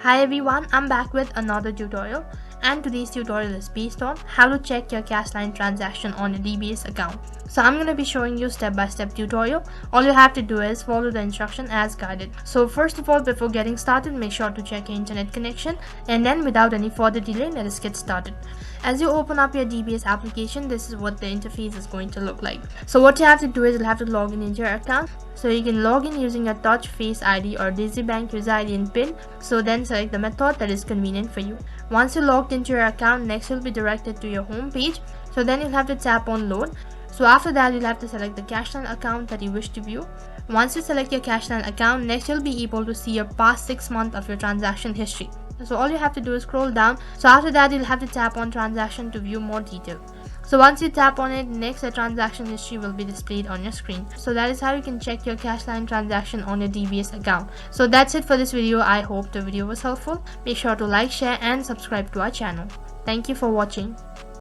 Hi everyone, I'm back with another tutorial, and today's tutorial is based on how to check your Cashline transaction on your DBS account. So I'm going to be showing you step-by-step tutorial. All you have to do is follow the instruction as guided. So first of all, before getting started, make sure to check your internet connection, and then without any further delay, let us get started. As you open up your DBS application, this is what the interface is going to look like. So what you have to do is you'll have to log in into your account. So you can log in using your touch, face ID or Digibank user ID and PIN. So then select the method that is convenient for you. Once you're logged into your account, next you'll be directed to your home page. So then you'll have to tap on load. So after that, you'll have to select the Cashline account that you wish to view. Once you select your Cashline account, next you'll be able to see your past 6 months of your transaction history. So all you have to do is scroll down. So after that, you'll have to tap on transaction to view more detail. So once you tap on it, next the transaction history will be displayed on your screen. So that is how you can check your Cashline transaction on your DBS account. So that's it for this video. I hope the video was helpful. Make sure to like, share and subscribe to our channel. Thank you for watching.